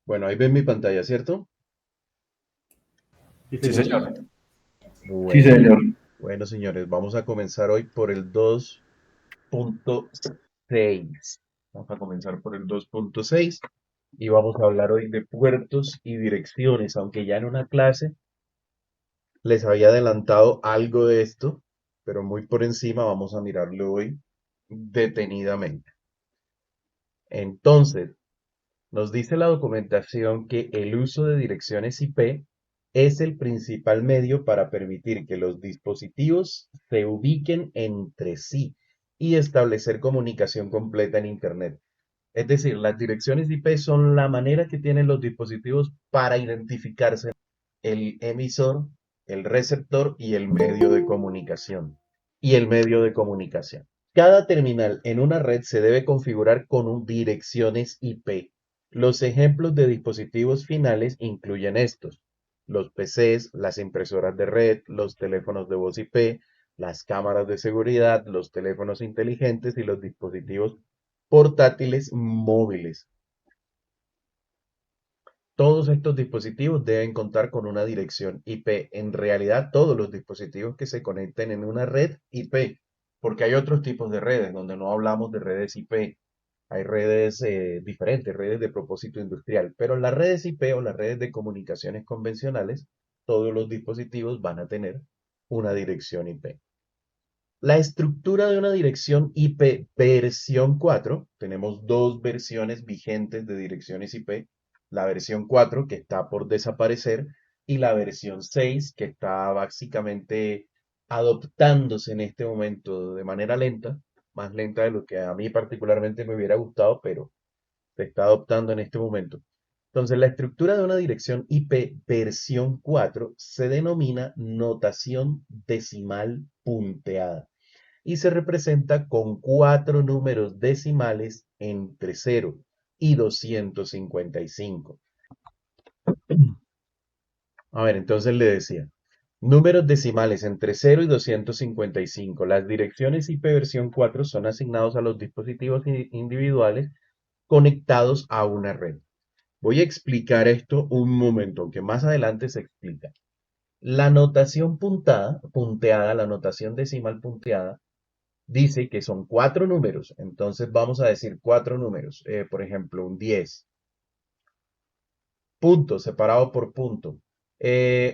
Bueno, ahí ven mi pantalla, ¿cierto? Sí, Sí, señor. señor. Sí, Bueno, señor. bueno, señores, vamos a comenzar hoy por el 2.6. Vamos a comenzar por el 2.6 y vamos a hablar hoy de puertos y direcciones, aunque ya en una clase les había adelantado algo de esto, pero muy por encima vamos a mirarlo hoy detenidamente. Entonces, nos dice la documentación que el uso de direcciones IP es el principal medio para permitir que los dispositivos se ubiquen entre sí y establecer comunicación completa en Internet. Es decir, las direcciones IP son la manera que tienen los dispositivos para identificarse el emisor, el receptor y el medio de comunicación. Y el medio de comunicación. Cada terminal en una red se debe configurar con un direcciones IP. Los ejemplos de dispositivos finales incluyen estos: los PCs, las impresoras de red, los teléfonos de voz IP, las cámaras de seguridad, los teléfonos inteligentes y los dispositivos portátiles móviles. Todos estos dispositivos deben contar con una dirección IP. En realidad, todos los dispositivos que se conecten en una red IP, porque hay otros tipos de redes donde no hablamos de redes IP. Hay redes diferentes, redes de propósito industrial, pero en las redes IP o las redes de comunicaciones convencionales, todos los dispositivos van a tener una dirección IP. La estructura de una dirección IP versión 4, tenemos dos versiones vigentes de direcciones IP, la versión 4 que está por desaparecer y la versión 6 que está básicamente adoptándose en este momento de manera lenta, más lenta de lo que a mí particularmente me hubiera gustado, pero se está adoptando en este momento. Entonces, la estructura de una dirección IP versión 4 se denomina notación decimal punteada y se representa con cuatro números decimales entre 0 y 255. A ver, entonces le decía, números decimales entre 0 y 255. Las direcciones IP versión 4 son asignados a los dispositivos individuales conectados a una red. Voy a explicar esto un momento, aunque más adelante se explica. La notación punteada, la notación decimal punteada, dice que son cuatro números. Entonces vamos a decir cuatro números. Por ejemplo, un 10, punto separado por punto.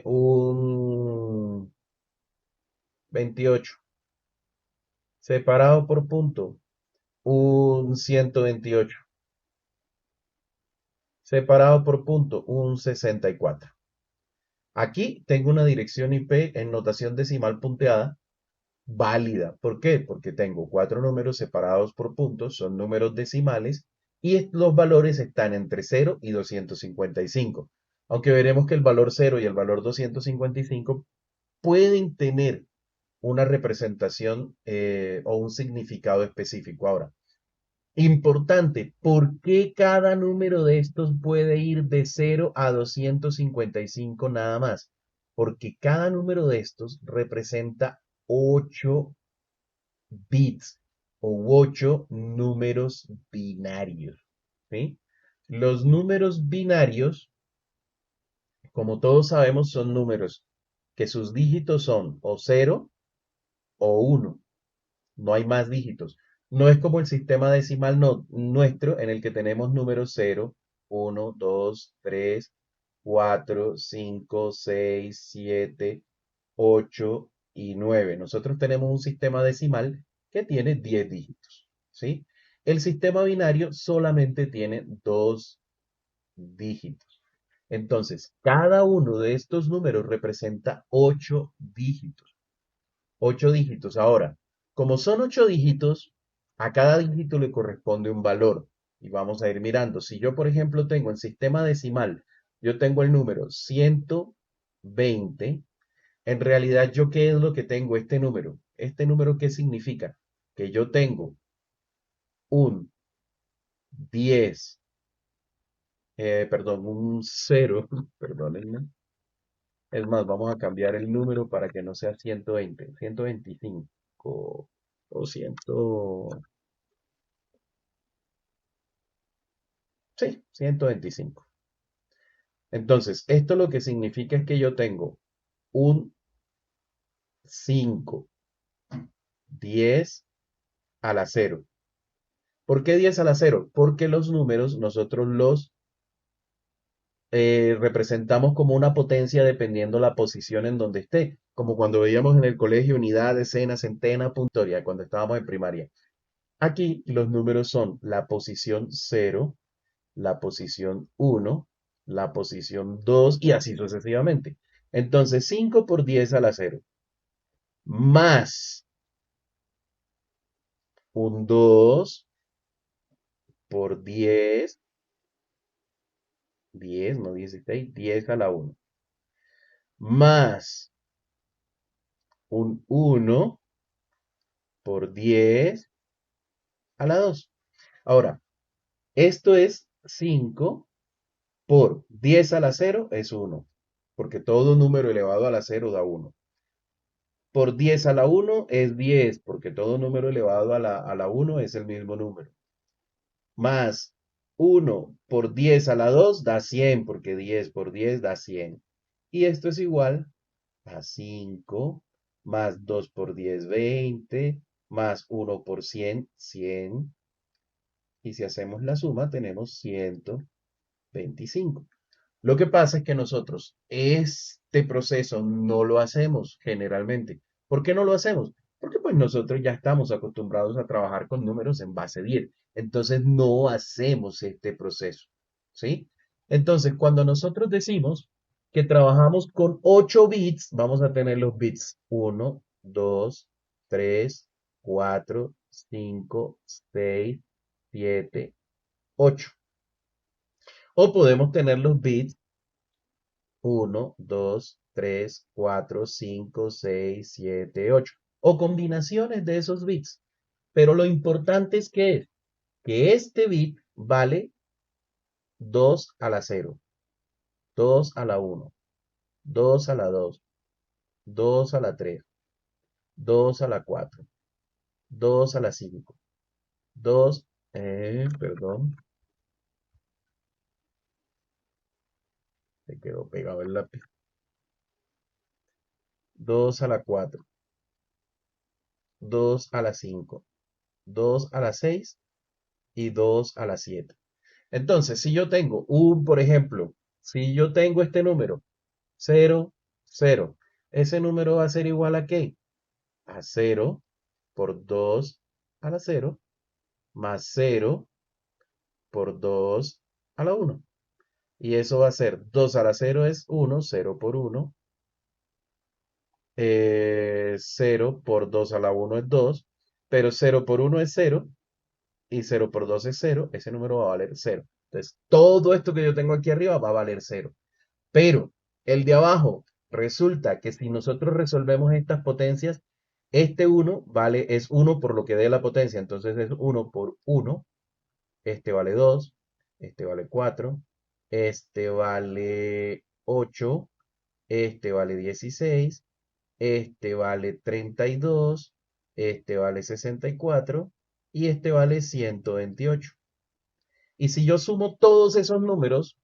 Un 28, separado por punto. Un 128, separado por punto. Un 64. Aquí tengo una dirección IP en notación decimal punteada válida. ¿Por qué? Porque tengo cuatro números separados por puntos, son números decimales, y los valores están entre 0 y 255. Aunque veremos que el valor 0 y el valor 255 pueden tener una representación o un significado específico. Ahora, importante, ¿por qué cada número de estos puede ir de 0 a 255 nada más? Porque cada número de estos representa 8 bits o 8 números binarios, ¿sí? Los números binarios, como todos sabemos, son números que sus dígitos son o 0 o 1. No hay más dígitos. No es como el sistema decimal nuestro en el que tenemos números 0, 1, 2, 3, 4, 5, 6, 7, 8 y 9. Nosotros tenemos un sistema decimal que tiene 10 dígitos, ¿sí? El sistema binario solamente tiene dos dígitos. Entonces, cada uno de estos números representa 8 dígitos. 8 dígitos. Ahora, como son 8 dígitos, a cada dígito le corresponde un valor. Y vamos a ir mirando. Si yo, por ejemplo, tengo en sistema decimal, yo tengo el número 120. En realidad, ¿yo qué es lo que tengo este número? ¿Este número qué significa? Que yo tengo un 10, perdón, un 0, perdónenme. Es más, vamos a cambiar el número para que no sea 120, 125 o 100, sí, 125. Entonces, esto lo que significa es que yo tengo un 5, 10 a la cero. ¿Por qué 10 a la cero? Porque los números nosotros los representamos como una potencia dependiendo la posición en donde esté, como cuando veíamos en el colegio unidad, decena, centena, puntoria, cuando estábamos en primaria. Aquí los números son la posición cero, la posición uno, la posición 2 y así sucesivamente. Entonces 5 por 10 a la cero más un 2 por 10, 10 no 16, 10 a la uno más un uno por 10 a la dos. Ahora, esto es 5 por 10 a la cero es uno, porque todo número elevado a la cero da uno. Por 10 a la uno es 10, porque todo número elevado a la uno es el mismo número. Más uno por 10 a la 2 da 100, porque 10 por 10 da 100. Y esto es igual a 5, más 2 por 10, 20, más uno por 100, 100. Y si hacemos la suma, tenemos 125. Lo que pasa es que nosotros este proceso no lo hacemos generalmente. ¿Por qué no lo hacemos? Porque pues nosotros ya estamos acostumbrados a trabajar con números en base 10. Entonces no hacemos este proceso. ¿Sí? Entonces, cuando nosotros decimos que trabajamos con 8 bits, vamos a tener los bits 1, 2, 3, 4, 5, 6, 7, 8. O podemos tener los bits 1, 2, 3, 4, 5, 6, 7, 8. O combinaciones de esos bits. Pero lo importante es que este bit vale 2 a la cero, 2 a la uno, 2 a la 2, 2 a la 3, 2 a la 4, 2 a la 5, 2, perdón, se quedó pegado el lápiz. 2 a la 4, 2 a la 5, 2 a la 6 y 2 a la 7. Entonces, si yo tengo por ejemplo, si yo tengo este número, 0, 0, ese número va a ser igual a ¿qué? A 0 por 2 a la 0 más 0 por 2 a la 1. Y eso va a ser 2 a la 0 es 1, 0 por 1. 0 por 2 a la 1 es 2, pero 0 por 1 es 0 y 0 por 2 es 0. Ese número va a valer 0. Entonces, todo esto que yo tengo aquí arriba va a valer 0. Pero el de abajo, resulta que si nosotros resolvemos estas potencias, este 1 vale, es 1 por lo que dé la potencia. Entonces es 1 por 1. Este vale 2. Este vale 4. Este vale 8. Este vale 16. Este vale 32. Este vale 64. Y este vale 128. Y si yo sumo todos esos números,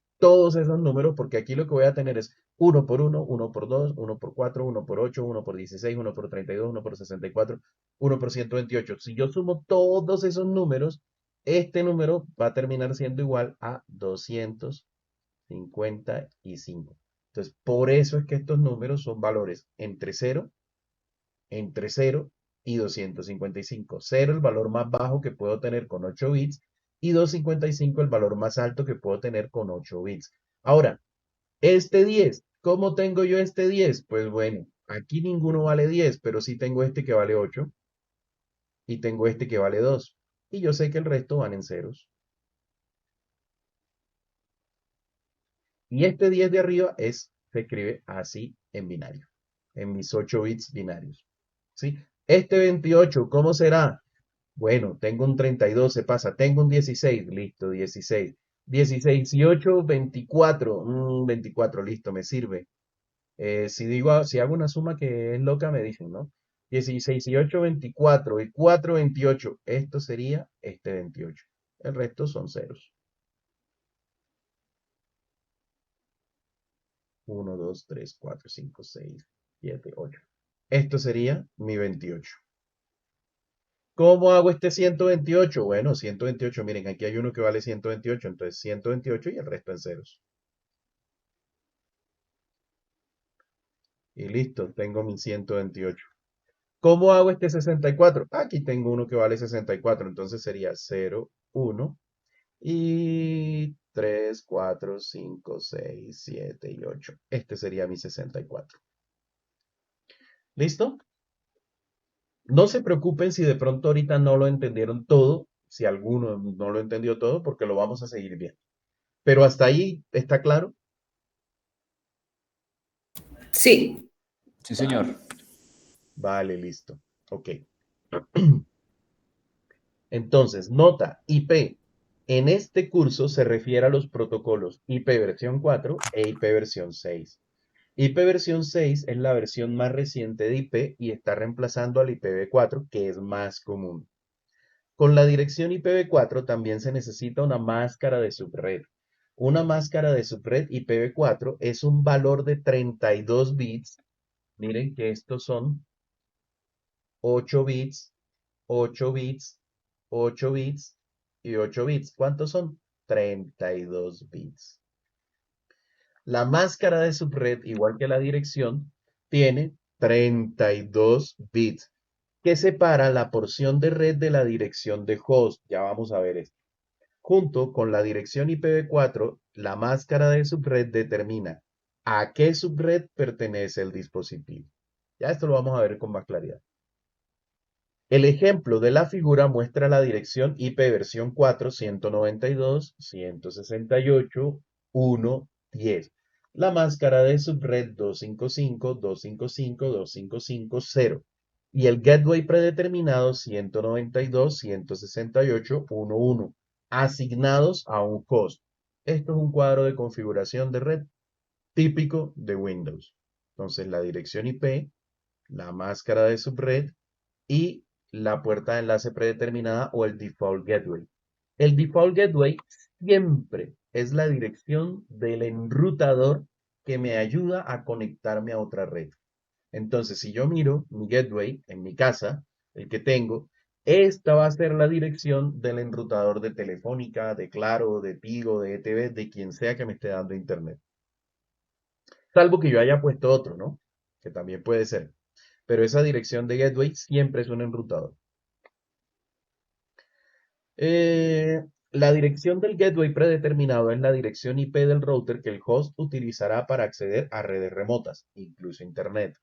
porque aquí lo que voy a tener es uno por uno, uno por 2, uno por 4, uno por 8, uno por 16, uno por 32, uno por 64, uno por 128. Si yo sumo todos esos números, este número va a terminar siendo igual a 255. Entonces, por eso es que estos números son valores entre 0 y 255. 0 el valor más bajo que puedo tener con 8 bits y 255 el valor más alto que puedo tener con 8 bits. Ahora, este 10, ¿cómo tengo yo este 10? Pues bueno, aquí ninguno vale 10, pero sí tengo este que vale 8 y tengo este que vale 2. Y yo sé que el resto van en ceros. Y este 10 de arriba se escribe así en binario, en mis 8 bits binarios. ¿Sí? Este 28, ¿cómo será? Bueno, tengo un 32, se pasa. Tengo un 16, listo, 16. 16 y 8, 24. 24, listo, me sirve. Si hago una suma que es loca, me dicen, ¿no? 16 y 8, 24. Y 4, 28. Esto sería este 28. El resto son ceros. 1, 2, 3, 4, 5, 6, 7, 8. Esto sería mi 28. ¿Cómo hago este 128? Bueno, 128, miren, aquí hay uno que vale 128, entonces 128 y el resto en ceros. Y listo, tengo mi 128. ¿Cómo hago este 64? Aquí tengo uno que vale 64, entonces sería 0, 1 y 3, 4, 5, 6, 7 y 8. Este sería mi 64. ¿Listo? No se preocupen si de pronto ahorita no lo entendieron todo, si alguno no lo entendió todo, porque lo vamos a seguir bien. Pero hasta ahí está claro. Sí. Sí, señor. Vale, vale, listo. Ok. Entonces, nota, IP. En este curso se refiere a los protocolos IP versión 4 e IP versión 6. IP versión 6 es la versión más reciente de IP y está reemplazando al IPv4, que es más común. Con la dirección IPv4 también se necesita una máscara de subred. Una máscara de subred IPv4 es un valor de 32 bits. Miren que estos son 8 bits, 8 bits, 8 bits y 8 bits. ¿Cuántos son? 32 bits. La máscara de subred, igual que la dirección, tiene 32 bits, que separa la porción de red de la dirección de host. Ya vamos a ver esto. Junto con la dirección IPv4, la máscara de subred determina a qué subred pertenece el dispositivo. Ya esto lo vamos a ver con más claridad. El ejemplo de la figura muestra la dirección IP versión 4, 192, 168, 1, 10. La máscara de subred 255, 255, 255, 0. Y el gateway predeterminado 192, 168, 11, asignados a un host. Esto es un cuadro de configuración de red típico de Windows. Entonces la dirección IP, la máscara de subred y la puerta de enlace predeterminada o el default gateway. El default gateway siempre es la dirección del enrutador que me ayuda a conectarme a otra red. Entonces, si yo miro mi gateway en mi casa, el que tengo, esta va a ser la dirección del enrutador de Telefónica, de Claro, de Tigo, de ETV, de quien sea que me esté dando internet. Salvo que yo haya puesto otro, ¿no? Que también puede ser. Pero esa dirección de gateway siempre es un enrutador. La dirección del gateway predeterminado es la dirección IP del router que el host utilizará para acceder a redes remotas, incluso Internet.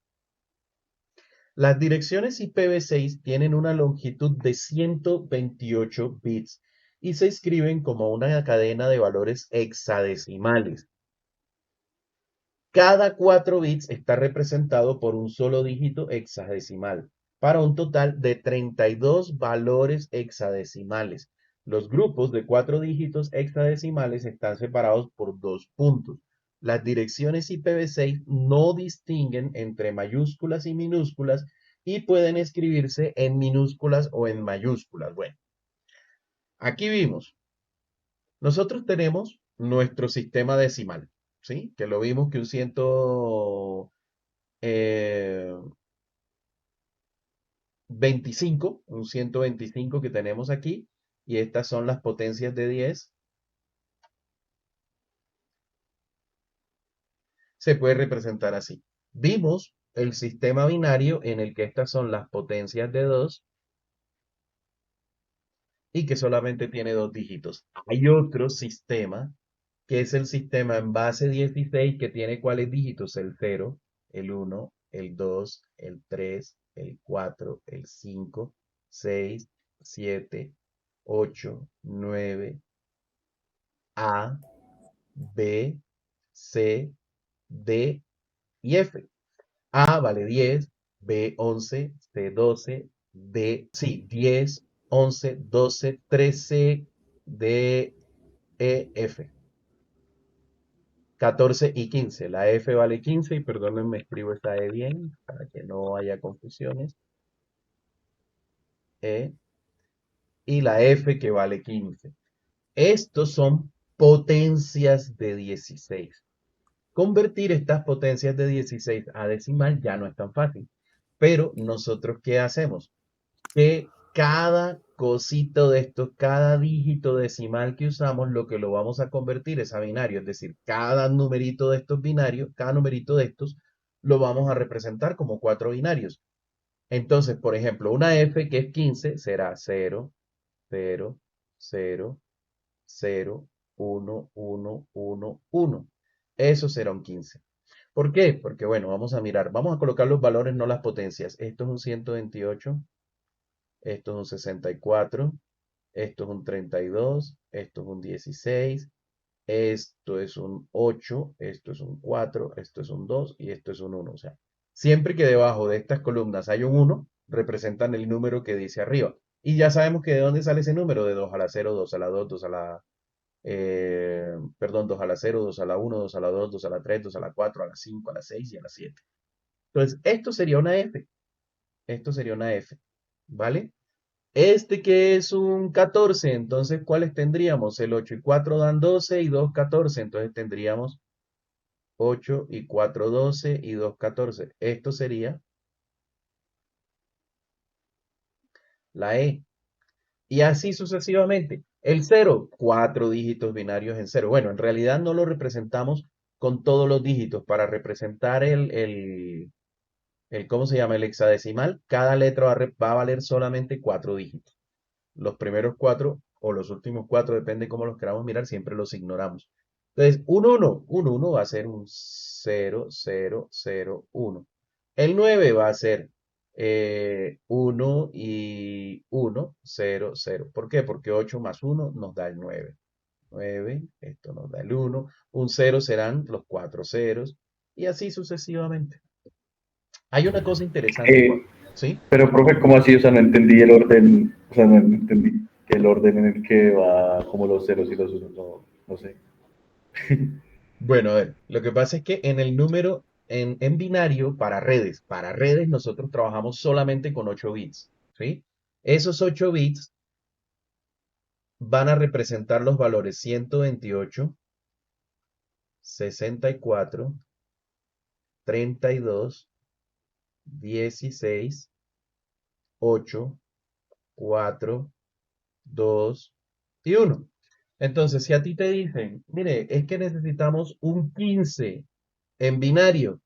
Las direcciones IPv6 tienen una longitud de 128 bits y se escriben como una cadena de valores hexadecimales. Cada 4 bits está representado por un solo dígito hexadecimal, para un total de 32 valores hexadecimales. Los grupos de 4 dígitos hexadecimales están separados por 2 puntos. Las direcciones IPv6 no distinguen entre mayúsculas y minúsculas y pueden escribirse en minúsculas o en mayúsculas. Bueno, aquí vimos. Nosotros tenemos nuestro sistema decimal, ¿sí? Que lo vimos que un 125 que tenemos aquí, y estas son las potencias de 10. Se puede representar así. Vimos el sistema binario en el que estas son las potencias de 2 y que solamente tiene 2 dígitos. Hay otro sistema que es el sistema en base 16 que tiene cuáles dígitos: el 0, el 1, el 2, el 3, el 4, el 5, 6, 7, 8, 9, A, B, C, D y F. A vale 10, B 11, C 12, D, sí, 10, 11, 12, 13, D, E, F. 14 y 15. La F vale 15 y perdónenme, escribo esta E bien para que no haya confusiones. E y la F que vale 15. Estos son potencias de 16. Convertir estas potencias de 16 a decimal ya no es tan fácil. Pero nosotros, ¿qué hacemos? Que cada cosito de esto, cada dígito decimal que usamos, lo que lo vamos a convertir es a binario. Es decir, cada numerito de estos binarios, cada numerito de estos, lo vamos a representar como 4 binarios. Entonces, por ejemplo, una F que es 15 será 0, 0, 0, 0, 1, 1, 1, 1. Eso será un 15. ¿Por qué? Porque, bueno, vamos a mirar, vamos a colocar los valores, no las potencias. Esto es un 128, esto es un 64, esto es un 32, esto es un 16, esto es un 8, esto es un 4, esto es un 2 y esto es un 1. O sea, siempre que debajo de estas columnas hay un 1, representan el número que dice arriba. Y ya sabemos que de dónde sale ese número, de 2 a la 0, 2 a la 2, 2 a la, perdón, 2 a la 0, 2 a la 1, 2 a la 2, 2 a la 3, 2 a la 4, a la 5, a la 6 y a la 7. Entonces, esto sería una F. Esto sería una F. ¿Vale? Este que es un 14, entonces, ¿cuáles tendríamos? El 8 y 4 dan 12 y 2, 14. Entonces tendríamos 8 y 4, 12 y 2, 14. Esto sería la E. Y así sucesivamente. El 0, 4 dígitos binarios en 0. Bueno, en realidad no lo representamos con todos los dígitos. Para representar ¿cómo se llama? El hexadecimal, cada letra va a valer solamente 4 dígitos. Los primeros 4 o los últimos 4, depende cómo los queramos mirar, siempre los ignoramos. Entonces, un 1 va a ser un 0, 0, 0, 1. El 9 va a ser 1 y 1, 0, 0. ¿Por qué? Porque 8 más 1 nos da el 9. 9, esto nos da el 1. Un 0 serán los 4 ceros. Y así sucesivamente. Hay una cosa interesante, Eh, ¿sí? pero, profe, ¿cómo así? O sea, no entendí el orden, o sea, no entendí el orden en el que va como los ceros y los unos, no, no sé. Bueno, a ver, lo que pasa es que en el número, en binario, para redes nosotros trabajamos solamente con 8 bits, ¿sí? Esos 8 bits van a representar los valores 128, 64, 32, 16, 8, 4, 2 y 1. Entonces, si a ti te dicen, mire, es que necesitamos un 15 en binario,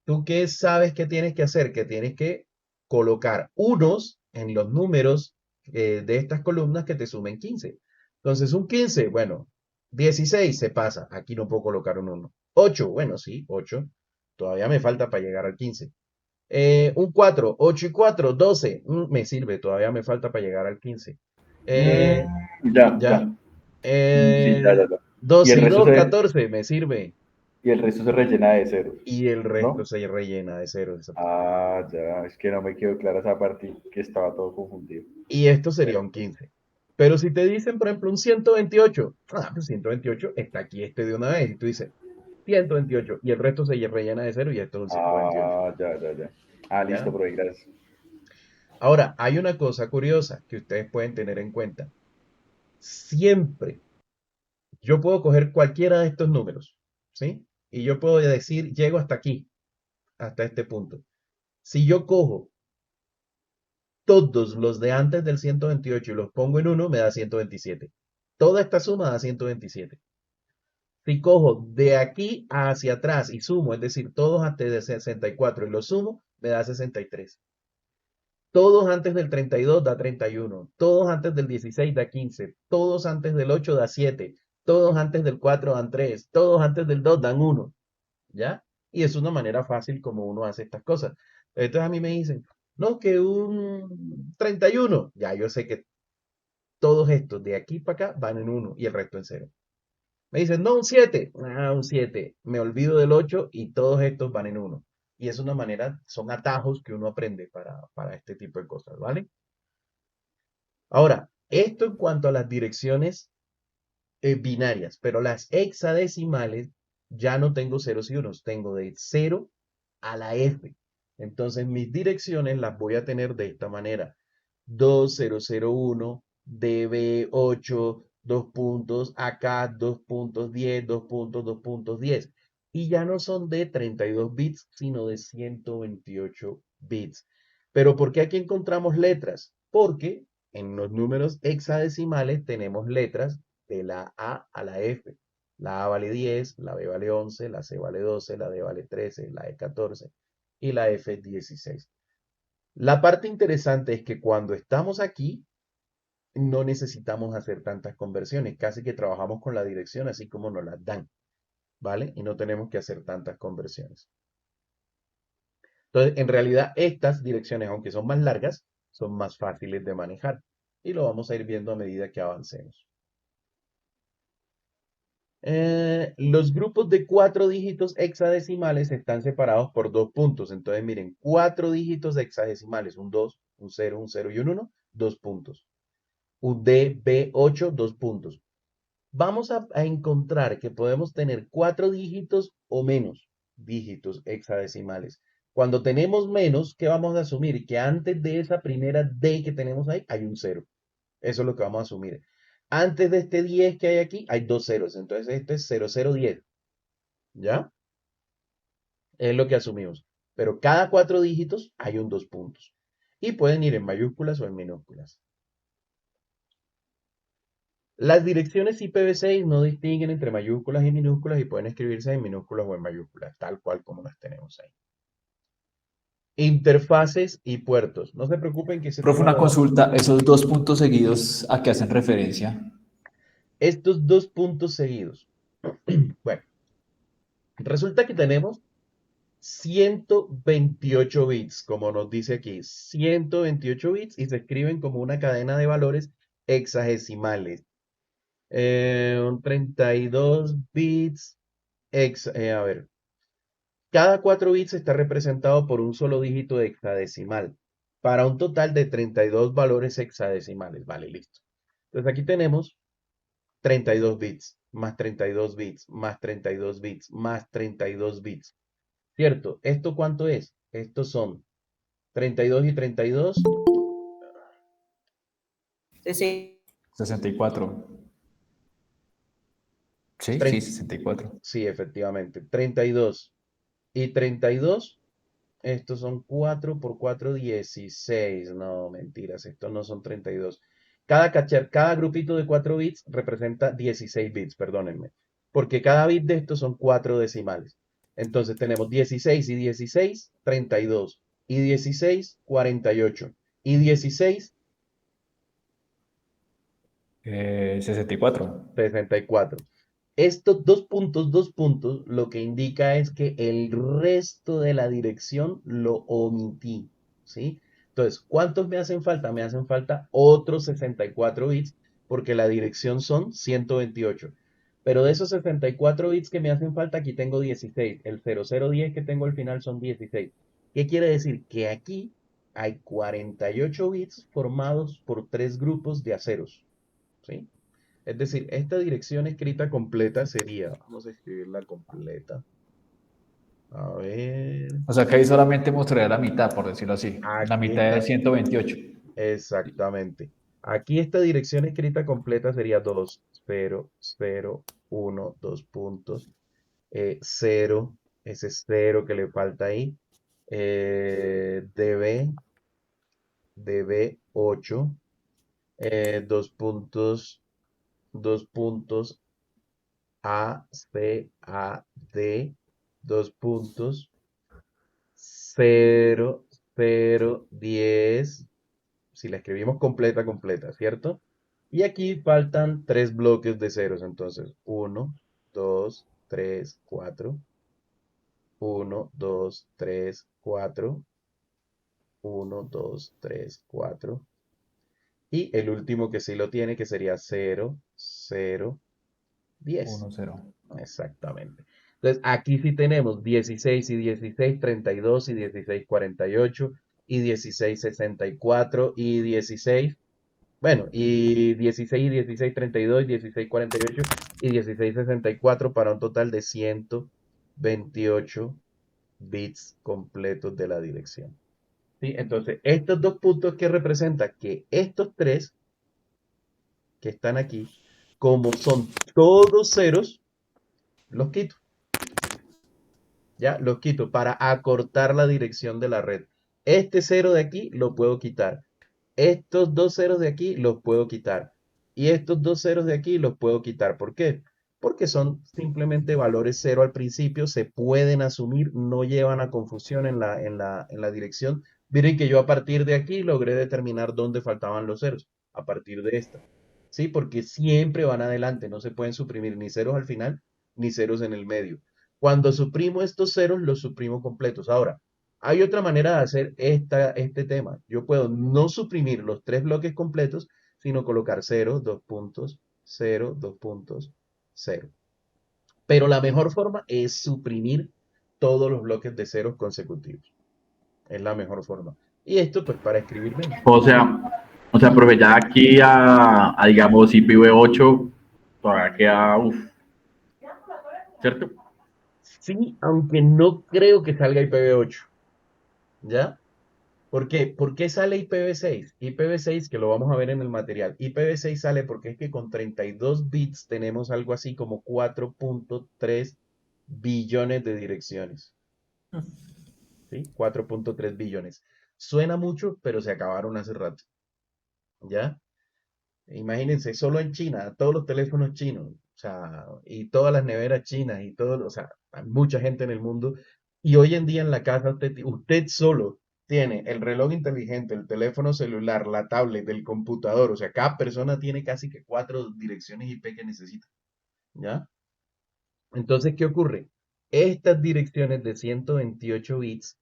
¿tú qué sabes que tienes que hacer? Que tienes que colocar unos en los números de estas columnas que te sumen 15. Entonces, un 15, bueno, 16 se pasa. Aquí no puedo colocar un 1. 8, bueno, sí, 8. Todavía me falta para llegar al 15. Un 4, 8 y 4, 12. Me sirve, todavía me falta para llegar al 15. Eh, Ya, ya. ¿Ya? Sí, ya, Eh, ya, ya. Y el 12 y resto 2, se, 14, me sirve. y el resto se rellena de ceros, Y el resto ¿no? se rellena de cero. Ah, ya, es que no me quedó clara esa parte, que estaba todo confundido. Y esto sería Bueno, un 15. Pero si te dicen, por ejemplo, un 128, pues 128 está aquí este de una vez. Y tú dices 128 y el resto se rellena de cero y esto es un 128. ya, ya, ya. Ah, listo, ¿Ya? profe, gracias. Ahora, hay una cosa curiosa que ustedes pueden tener en cuenta. Siempre yo puedo coger cualquiera de estos números, ¿sí? Y yo puedo decir, llego hasta aquí, hasta este punto. Si yo cojo todos los de antes del 128 y los pongo en uno, me da 127. Toda esta suma da 127. Si cojo de aquí hacia atrás y sumo, es decir, todos antes de 64 y los sumo, me da 63. Todos antes del 32 da 31. Todos antes del 16 da 15. Todos antes del 8 da 7. Todos antes del 4 dan 3. Todos antes del 2 dan 1. ¿Ya? Y es una manera fácil como uno hace estas cosas. Entonces a mí me dicen, no, que un 31. Ya yo sé que todos estos de aquí para acá van en 1 y el resto en 0. Me dicen, no, un 7. Ah, un 7. Me olvido del 8 y todos estos van en 1. Y es una manera, son atajos que uno aprende para este tipo de cosas, ¿vale? Ahora, esto en cuanto a las direcciones binarias, pero las hexadecimales ya no tengo ceros y unos, tengo de 0 a la F. Entonces mis direcciones las voy a tener de esta manera. 2001, DB8, dos puntos, acá 2 puntos 10, 2 puntos 10. y ya no son de 32 bits, sino de 128 bits. Pero ¿por qué aquí encontramos letras? Porque en los números hexadecimales tenemos letras de la A a la F. La A vale 10, la B vale 11, la C vale 12, la D vale 13, la E 14 y la F 16. La parte interesante es que cuando estamos aquí, no necesitamos hacer tantas conversiones, casi que trabajamos con la dirección así como nos las dan, ¿vale? Y no tenemos que hacer tantas conversiones. Entonces, en realidad, estas direcciones, aunque son más largas, son más fáciles de manejar. Y lo vamos a ir viendo a medida que avancemos. Los grupos de 4 dígitos hexadecimales están separados por 2 puntos. Entonces, miren, 4 dígitos hexadecimales, un 2, un 0, un 0 y un 1, 2 puntos. UDB8, 2 puntos. Vamos a encontrar que podemos tener 4 dígitos o menos dígitos hexadecimales. Cuando tenemos menos, ¿qué vamos a asumir? Que antes de esa primera D que tenemos ahí hay un 0. Eso es lo que vamos a asumir. Antes de este 10 que hay aquí hay 2 ceros. Entonces este es 0010. ¿Ya? Es lo que asumimos. Pero cada 4 dígitos hay un 2 puntos. Y pueden ir en mayúsculas o en minúsculas. Las direcciones IPv6 no distinguen entre mayúsculas y minúsculas y pueden escribirse en minúsculas o en mayúsculas, tal cual como las tenemos ahí. Interfaces y puertos. No se preocupen que ese Profe, tema una lo damos. consulta, esos dos puntos seguidos, ¿a qué hacen referencia? Estos 2 puntos seguidos. Bueno, resulta que tenemos 128 bits, como nos dice aquí. 128 bits y se escriben como una cadena de valores hexagesimales. 32 bits. A ver, cada 4 bits está representado por un solo dígito hexadecimal, para un total de 32 valores hexadecimales. Vale, listo. Entonces aquí tenemos 32 bits, más 32 bits, más 32 bits, más 32 bits. ¿Cierto? ¿Esto cuánto es? Estos son 32 y 32. Sí. 64. Sí, sí, 64. Sí, efectivamente. 32 y 32. Estos son 4 por 4, 16. No, mentiras, estos no son 32. Cada grupito de 4 bits representa 16 bits, perdónenme. Porque cada bit de estos son 4 decimales. Entonces tenemos 16 y 16, 32. Y 16, 48. Y 16, 64. 64. Estos dos puntos, lo que indica es que el resto de la dirección lo omití, ¿sí? Entonces, ¿cuántos me hacen falta? Me hacen falta otros 64 bits porque la dirección son 128. Pero de esos 64 bits que me hacen falta, aquí tengo 16. El 0010 que tengo al final son 16. ¿Qué quiere decir? Que aquí hay 48 bits formados por 3 grupos de aceros, ¿sí? Es decir, esta dirección escrita completa sería, vamos a escribirla completa. A ver, O sea que ahí solamente mostraría la mitad, por decirlo así. La aquí mitad de está, 128. exactamente. Aquí esta dirección escrita completa sería 2, 0, 0, 1, 2 puntos, 0, ese 0 que le falta ahí, DB 8, 2 puntos, 2 puntos, A, C, A, D, 2 puntos, 0, 0, 10. Si la escribimos completa, completa, ¿cierto? Y aquí faltan 3 bloques de ceros, entonces 1, 2, 3, 4, 1, 2, 3, 4, 1, 2, 3, 4. Y el último que sí lo tiene, que sería 0, 0, 10. 1, 0. Exactamente. Entonces, aquí sí tenemos 16 y 16, 32 y 16, 48 y 16, 64 y 16, bueno, y 16 y 16, 32, 16, 48 y 16, 64 para un total de 128 bits completos de la dirección. ¿Sí? Entonces, estos dos puntos que representan que estos tres que están aquí, como son todos ceros, los quito. ¿Ya? Los quito para acortar la dirección de la red. Este cero de aquí lo puedo quitar. Estos dos ceros de aquí los puedo quitar. Y estos dos ceros de aquí los puedo quitar. ¿Por qué? Porque son simplemente valores cero al principio, se pueden asumir, no llevan a confusión en la dirección. Miren que yo a partir de aquí logré determinar dónde faltaban los ceros, a partir de esta. ¿Sí? Porque siempre van adelante, no se pueden suprimir ni ceros al final ni ceros en el medio. Cuando suprimo estos ceros, los suprimo completos. Ahora, hay otra manera de hacer este tema. Yo puedo no suprimir los tres bloques completos, sino colocar cero, dos puntos, cero, dos puntos, cero. Pero la mejor forma es suprimir todos los bloques de ceros consecutivos. Es la mejor forma. Y esto, pues, para escribir menos. O sea, profe, ya aquí digamos, IPv8, todavía queda, ¿cierto? Sí, aunque no creo que salga IPv8. ¿Ya? ¿Por qué? ¿Por qué sale IPv6? IPv6, que lo vamos a ver en el material. IPv6 sale porque es que con 32 bits tenemos algo así como 4.3 billones de direcciones. ¿Sí? 4.3 billones. Suena mucho, pero se acabaron hace rato. ¿Ya? Imagínense, solo en China, todos los teléfonos chinos, o sea, y todas las neveras chinas y todo, o sea, hay mucha gente en el mundo. Y hoy en día en la casa usted solo tiene el reloj inteligente, el teléfono celular, la tablet, el computador, o sea, cada persona tiene casi que 4 direcciones IP que necesita, ¿ya? Entonces, ¿qué ocurre? Estas direcciones de 128 bits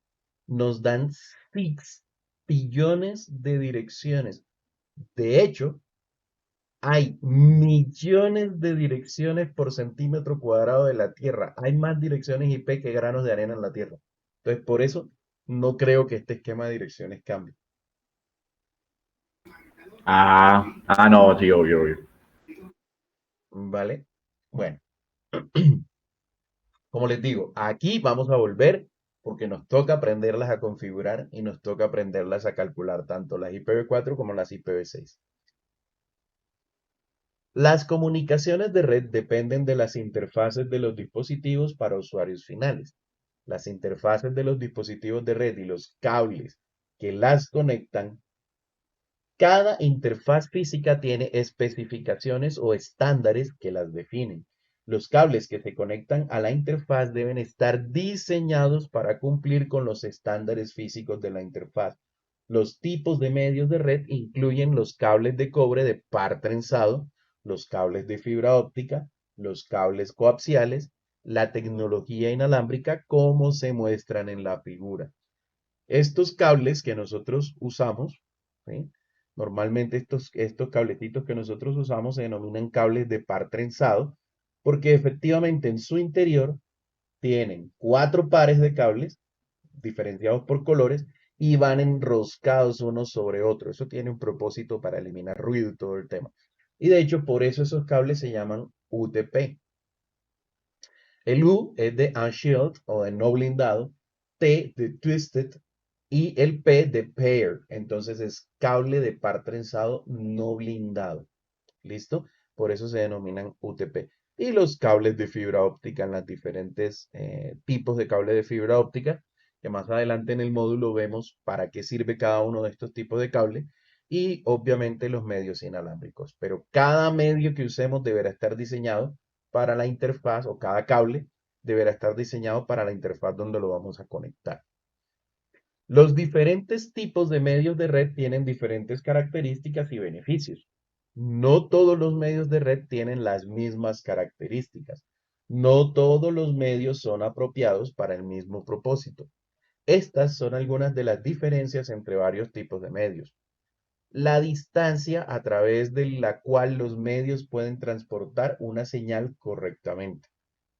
nos dan 6 billones de direcciones. De hecho, hay millones de direcciones por centímetro cuadrado de la Tierra. Hay más direcciones IP que granos de arena en la Tierra. Entonces, por eso no creo que este esquema de direcciones cambie. No, sí, obvio, obvio. ¿Vale? Bueno, como les digo, aquí vamos a volver porque nos toca aprenderlas a configurar y nos toca aprenderlas a calcular tanto las IPv4 como las IPv6. Las comunicaciones de red dependen de las interfaces de los dispositivos para usuarios finales. Las interfaces de los dispositivos de red y los cables que las conectan. Cada interfaz física tiene especificaciones o estándares que las definen. Los cables que se conectan a la interfaz deben estar diseñados para cumplir con los estándares físicos de la interfaz. Los tipos de medios de red incluyen los cables de cobre de par trenzado, los cables de fibra óptica, los cables coaxiales, la tecnología inalámbrica como se muestran en la figura. Estos cables que nosotros usamos, ¿sí? Normalmente estos cablecitos que nosotros usamos se denominan cables de par trenzado porque efectivamente en su interior tienen 4 pares de cables diferenciados por colores y van enroscados unos sobre otros. Eso tiene un propósito para eliminar ruido y todo el tema. Y de hecho, por eso esos cables se llaman UTP. El U es de unshield o de no blindado, T de twisted y el P de pair. Entonces es cable de par trenzado no blindado. ¿Listo? Por eso se denominan UTP. Y los cables de fibra óptica en las diferentes tipos de cable de fibra óptica, que más adelante en el módulo vemos para qué sirve cada uno de estos tipos de cable. Y obviamente los medios inalámbricos. Pero cada medio que usemos deberá estar diseñado para la interfaz o cada cable deberá estar diseñado para la interfaz donde lo vamos a conectar. Los diferentes tipos de medios de red tienen diferentes características y beneficios. No todos los medios de red tienen las mismas características. No todos los medios son apropiados para el mismo propósito. Estas son algunas de las diferencias entre varios tipos de medios. La distancia a través de la cual los medios pueden transportar una señal correctamente.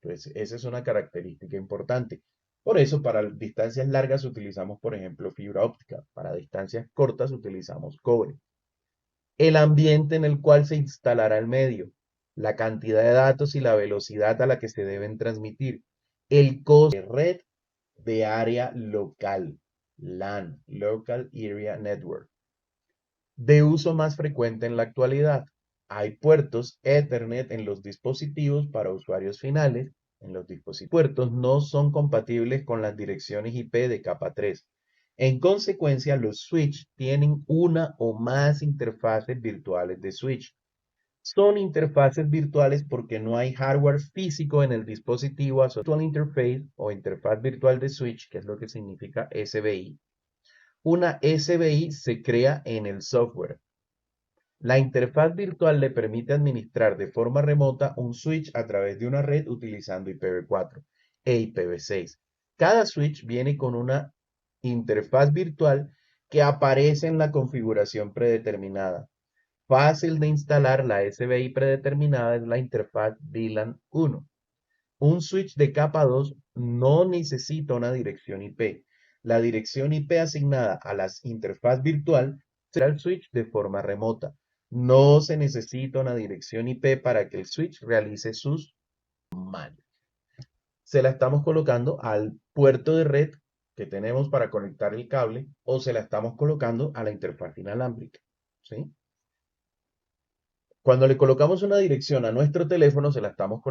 Entonces, esa es una característica importante. Por eso, para distancias largas utilizamos, por ejemplo, fibra óptica. Para distancias cortas utilizamos cobre. El ambiente en el cual se instalará el medio, la cantidad de datos y la velocidad a la que se deben transmitir, el costo de red de área local, LAN, Local Area Network, de uso más frecuente en la actualidad. Hay puertos Ethernet en los dispositivos para usuarios finales en los dispositivos puertos no son compatibles con las direcciones IP de capa 3. En consecuencia, los switch tienen una o más interfaces virtuales de switch. Son interfaces virtuales porque no hay hardware físico en el dispositivo asociado. Interface o interfaz virtual de switch, que es lo que significa SVI. Una SVI se crea en el software. La interfaz virtual le permite administrar de forma remota un switch a través de una red utilizando IPv4 e IPv6. Cada switch viene con una interfaz virtual que aparece en la configuración predeterminada. Fácil de instalar, la SVI predeterminada es la interfaz VLAN 1. Un switch de capa 2 no necesita una dirección IP. La dirección IP asignada a la interfaz virtual será el switch de forma remota. No se necesita una dirección IP para que el switch realice sus comandos. Se la estamos colocando al puerto de red que tenemos para conectar el cable o se la estamos colocando a la interfaz inalámbrica. ¿Sí? Cuando le colocamos una dirección a nuestro teléfono, se la estamos colocando